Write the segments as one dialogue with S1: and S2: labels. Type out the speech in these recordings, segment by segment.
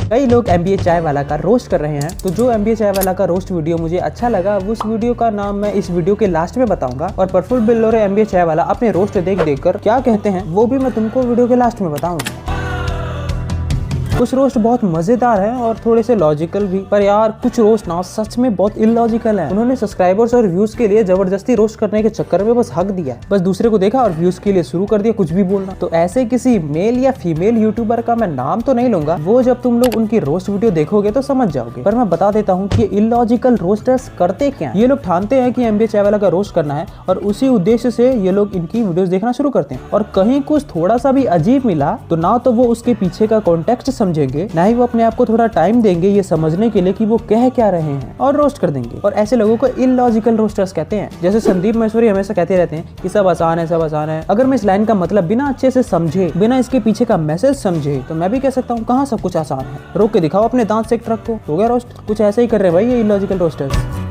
S1: कई लोग MBA चाय वाला का रोस्ट कर रहे हैं, तो जो MBA चाय वाला का रोस्ट वीडियो मुझे अच्छा लगा उस वीडियो का नाम मैं इस वीडियो के लास्ट में बताऊंगा, और प्रफुल्ल बिल्लोरे MBA चाय वाला अपने रोस्ट देख कर क्या कहते हैं वो भी मैं तुमको वीडियो के लास्ट में बताऊंगा। कुछ रोस्ट बहुत मजेदार है और थोड़े से लॉजिकल भी, पर यार कुछ रोस्ट ना सच में बहुत इलॉजिकल है। उन्होंने सब्सक्राइबर्स और व्यूज के लिए जबरदस्ती रोस्ट करने के चक्कर में बस हक दिया, बस दूसरे को देखा और व्यूज के लिए शुरू कर दिया कुछ भी बोलना। तो ऐसे किसी मेल या फीमेल यूट्यूबर का मैं नाम तो नहीं लूंगा, वो जब तुम लोग उनकी रोस्ट वीडियो देखोगे तो समझ जाओगे। पर मैं बता देता हूँ कि इलॉजिकल रोस्टर्स करते क्या है। ये लोग ठानते हैं कि MBA चाय वाला का रोस्ट करना है और उसी उद्देश्य से ये लोग इनकी वीडियोस देखना शुरू करते हैं, और कहीं कुछ थोड़ा सा भी अजीब मिला तो ना तो वो उसके पीछे का कॉन्टेक्स्ट समझेंगे, ना ही वो अपने आप को थोड़ा टाइम देंगे ये समझने के लिए कि वो कह क्या रहे हैं, और रोस्ट कर देंगे। और ऐसे लोगों को इलॉजिकल रोस्टर्स कहते हैं। जैसे संदीप महेश्वरी हमेशा कहते रहते हैं कि सब आसान है, सब आसान है। अगर मैं इस लाइन का मतलब बिना अच्छे से समझे, बिना इसके पीछे का मैसेज समझे, तो मैं भी कह सकता हूँ कहाँ सब कुछ आसान है। रोक के दिखाओ अपने दांत से एक ट्रक को, हो गया रोस्ट। कुछ ऐसे ही कर रहे हैं भाई ये इलॉजिकल रोस्टर्स।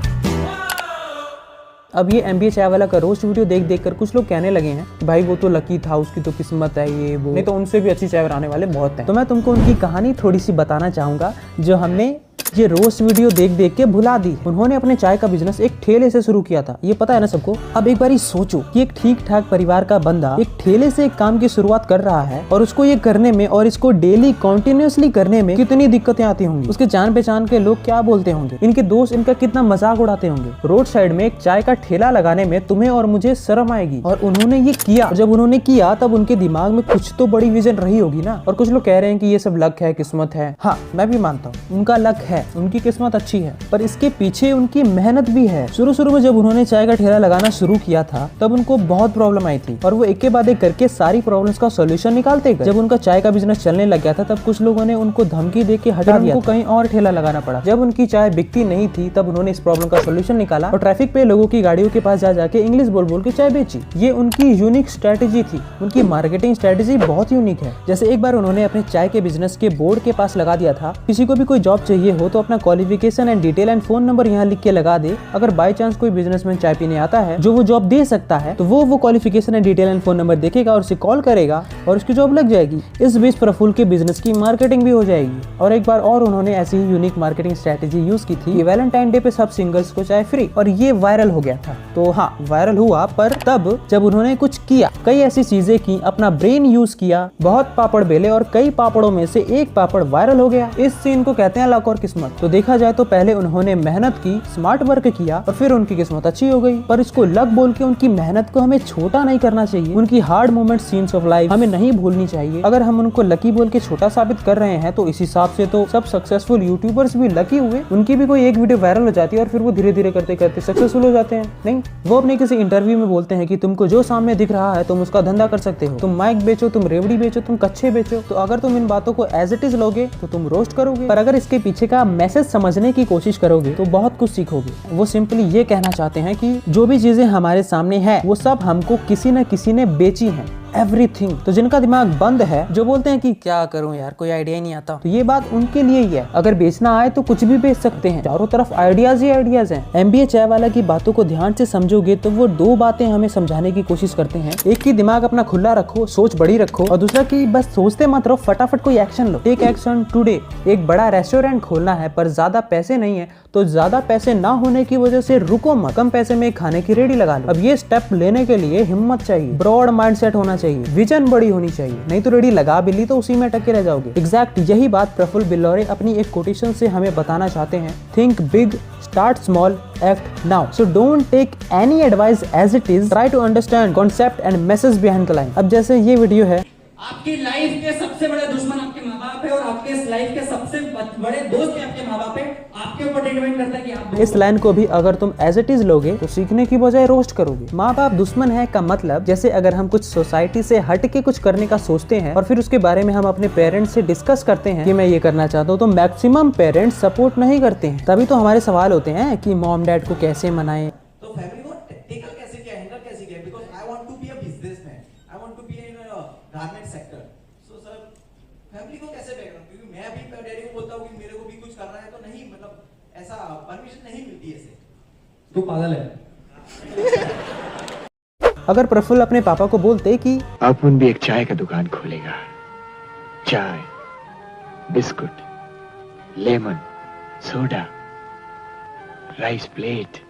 S1: अब ये MBA चाय वाला का रोस्ट वीडियो देख कर कुछ लोग कहने लगे हैं कि भाई वो तो लकी था, उसकी तो किस्मत है, ये वो, नहीं तो उनसे भी अच्छी चाय बनाने वाले बहुत हैं। तो मैं तुमको उनकी कहानी थोड़ी सी बताना चाहूंगा जो हमने ये रोस्ट वीडियो देख के भुला दी। उन्होंने अपने चाय का बिजनेस एक ठेले से शुरू किया था, ये पता है ना सबको। अब एक बार सोचो कि एक ठीक ठाक परिवार का बंदा एक ठेले से एक काम की शुरुआत कर रहा है, और उसको ये करने में और इसको डेली कॉन्टिन्यूसली करने में कितनी दिक्कतें आती होंगी। उसके जान पहचान के लोग क्या बोलते होंगे, इनके दोस्त इनका कितना मजाक उड़ाते होंगे। रोड साइड में एक चाय का ठेला लगाने में तुम्हें और मुझे शर्म आएगी, और उन्होंने ये किया। जब उन्होंने किया तब उनके दिमाग में कुछ तो बड़ी विजन रही होगी ना। और कुछ लोग कह रहे हैं कि ये सब लक है, किस्मत है। हाँ, मैं भी मानता हूँ उनका लक है, उनकी किस्मत अच्छी है, पर इसके पीछे उनकी मेहनत भी है। शुरू में जब उन्होंने चाय का ठेला लगाना शुरू किया था तब उनको बहुत प्रॉब्लम आई थी, और वो एक के बाद एक करके सारी प्रॉब्लम्स का सोल्यूशन निकालते गए। जब उनका चाय का बिजनेस चलने लग गया था तब कुछ लोगों ने उनको धमकी दे के हटा दिया, उनको कहीं और ठेला लगाना पड़ा। जब उनकी चाय बिकती नहीं थी तब उन्होंने इस प्रॉब्लम का सोल्यूशन निकाला और ट्रैफिक पे लोगों की गाड़ियों के पास जा जाके इंग्लिश बोल के चाय बेची। ये उनकी यूनिक स्ट्रेटेजी थी, उनकी मार्केटिंग स्ट्रेटेजी बहुत यूनिक है। जैसे एक बार उन्होंने अपने चाय के बिजनेस के बोर्ड के पास लगा दिया था, किसी को भी कोई जॉब चाहिए हो तो अपना qualification and detail and phone number यहाँ लिख के लगा दे। अगर बाय चांस कोई बिजनेसमैन चाय पीने आता है जो वो जॉब दे सकता है, तो वो qualification and detail and phone number देखेगा और उसे कॉल करेगा और उसकी जॉब लग जाएगी। इस बीच प्रफुल्ल के बिजनेस की मार्केटिंग भी हो जाएगी। और एक बार और उन्होंने ऐसी ही यूनिक मार्केटिंग स्ट्रेटेजी यूज की थी, वैलेंटाइन डे पे सब सिंगल्स को चाय फ्री, और ये वायरल हो गया था। तो हाँ, वायरल हुआ, पर तब जब उन्होंने कुछ किया, कई ऐसी चीजें की, अपना ब्रेन यूज किया, बहुत पापड़ बेले और कई पापड़ों में से एक पापड़ वायरल हो गया। इस सीन को कहते हैं लक और किस्मत। तो देखा जाए तो पहले उन्होंने मेहनत की, स्मार्ट वर्क किया, और फिर उनकी किस्मत अच्छी हो गई। पर इसको लक बोल के उनकी मेहनत को हमें छोटा नहीं करना चाहिए। उनकी hard moment, scenes of life हमें नहीं भूलनी चाहिए। अगर हम उनको लकी बोल के छोटा साबित कर रहे हैं तो इस हिसाब से तो सब सक्सेसफुल यूट्यूबर्स भी लकी हुए। उनकी भी कोई एक वीडियो वायरल हो जाती है और फिर वो धीरे धीरे करते करते सक्सेसफुल हो जाते हैं। नहीं, वो अपने किसी इंटरव्यू में बोलते हैं कि तुमको जो सामने दिख रहा है तुम उसका धंधा कर सकते हो। तुम माइक बेचो, तुम रेवड़ी बेचो, तुम कच्छे बेचो। तो अगर तुम इन बातों को एज इट इज लोगे तो तुम रोस्ट करोगे, पर अगर इसके पीछे का मैसेज समझने की कोशिश करोगे तो बहुत कुछ सीखोगे। वो सिंपली ये कहना चाहते हैं कि जो भी चीजें हमारे सामने है वो सब हमको किसी न किसी ने बेची है, एवरीथिंग। तो जिनका दिमाग बंद है, जो बोलते हैं कि क्या करूं यार, कोई आइडिया ही नहीं आता, तो ये बात उनके लिए ही है। अगर बेचना आए तो कुछ भी बेच सकते हैं, चारों तरफ आइडियाज ही आइडियाज हैं। MBA चाय वाला की बातों को ध्यान से समझोगे तो वो दो बातें हमें समझाने की कोशिश करते हैं। एक की दिमाग अपना खुला रखो, सोच बड़ी रखो, और दूसरा की बस सोचते मत रहो, फटाफट कोई एक्शन लो। Take action today. एक बड़ा रेस्टोरेंट खोलना है पर ज्यादा पैसे नहीं है तो ज्यादा पैसे ना होने की वजह से रुको मत, कम पैसे में खाने की रेडी लगा लो। अब ये स्टेप लेने के लिए हिम्मत चाहिए, ब्रॉड माइंडसेट होना चाहिए, विजन बड़ी होनी चाहिए, नहीं तो रेडी लगा भी ली तो उसी में अटके रह जाओगे। एग्जैक्ट यही बात प्रफुल्ल बिल्लोरे अपनी एक कोटेशन से हमें बताना चाहते हैं। Think big, start small, act now. So don't take any advice as it is. Try to understand concept and message behind the line. अब जैसे ये वीडियो है,
S2: आपकी लाइफ के सबसे बड़े दुश्मन आपके माँ बाप है और आपके इस लाइफ के सबसे बड़े दोस्त है आपके माँ बाप है। आपके ऊपर डिपेंड करता है कि आप
S1: इस लाइन को भी अगर तुम एज इट इज लोगे तो सीखने की बजाय रोस्ट करोगे। माँ बाप दुश्मन है का मतलब, जैसे अगर हम कुछ सोसाइटी से हट के कुछ करने का सोचते हैं और फिर उसके बारे में हम अपने पेरेंट्स से डिस्कस करते हैं कि मैं ये करना चाहता हूँ, तो मैक्सिमम पेरेंट्स सपोर्ट नहीं करते हैं। तभी तो हमारे सवाल होते हैं कि मॉम डैड को कैसे मनाएं।
S2: तो फैमिली को टेकल कैसे किया, हैंडल कैसे किया, because I want to be a businessman, I want to be in garment sector. So sir family को कैसे बैकग्राउंड, क्योंकि मैं अभी डैडी को बोलता हूँ कि मेरे को भी कुछ करना है तो नहीं, मतलब ऐसा परमिशन नहीं मिलती ऐसे। तू पागल है।
S1: अगर प्रफुल्ल अपने पापा को बोलते कि
S3: अपन भी एक चाय का दुकान खोलेगा, चाय, biscuit, lemon, soda, rice plate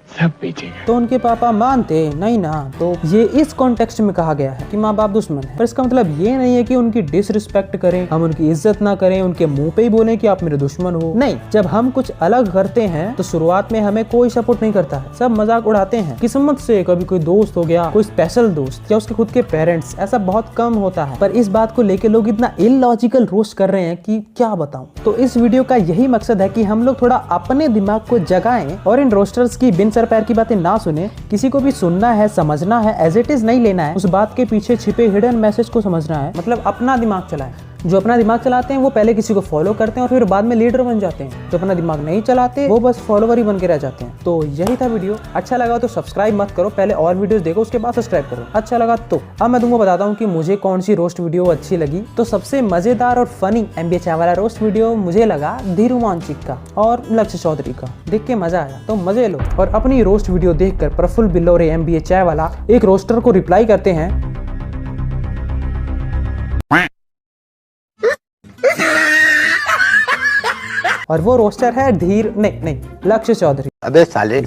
S3: सब बेचेगा।
S1: तो उनके पापा मानते नहीं ना, तो ये इस कॉन्टेक्स्ट में कहा गया है कि माँ बाप दुश्मन है। पर इसका मतलब ये नहीं है कि उनकी डिसरिस्पेक्ट करें, हम उनकी इज्जत ना करें, उनके मुंह पे ही बोलें कि आप मेरे दुश्मन हो। नहीं, जब हम कुछ अलग करते हैं तो शुरुआत में हमें कोई सपोर्ट नहीं करता है, सब मजाक उड़ाते हैं। किस्मत से कभी कोई दोस्त हो गया, कोई स्पेशल दोस्त या उसके खुद के पेरेंट्स, ऐसा बहुत कम होता है। पर इस बात को लेके लोग इतना इलॉजिकल रोस्ट कर रहे हैं कि क्या बताऊं। तो इस वीडियो का यही मकसद है कि हम लोग थोड़ा अपने दिमाग को जगाएं और इन रोस्टर्स की बिन सर पैर की बातें ना सुने। किसी को भी सुनना है, समझना है, एज इट इज नहीं लेना है, उस बात के पीछे छिपे हिडन मैसेज को समझना है। मतलब अपना दिमाग चलाएं। जो अपना दिमाग चलाते हैं वो पहले किसी को फॉलो करते हैं और फिर बाद में लीडर बन जाते हैं। जो अपना दिमाग नहीं चलाते वो बस फॉलोवर ही बन के रह जाते हैं। तो यही था वीडियो। अच्छा लगा तो सब्सक्राइब मत करो, पहले और वीडियोस देखो उसके बाद सब्सक्राइब करो। अच्छा लगा तो अब मैं तुमको बताता हूँ कि मुझे कौन सी रोस्ट वीडियो अच्छी लगी। तो सबसे मजेदार और फनी MBA चाय वाला रोस्ट वीडियो मुझे लगा धीरू मानचिक का और लक्ष्य चौधरी का। देख के मजा आया, तो मजे लो। और अपनी रोस्ट वीडियो देखकर प्रफुल्ल बिल्लौरे MBA चाय वाला एक रोस्टर को रिप्लाई करते हैं, और वो रोस्टर है लक्ष्य चौधरी।
S4: अबे साले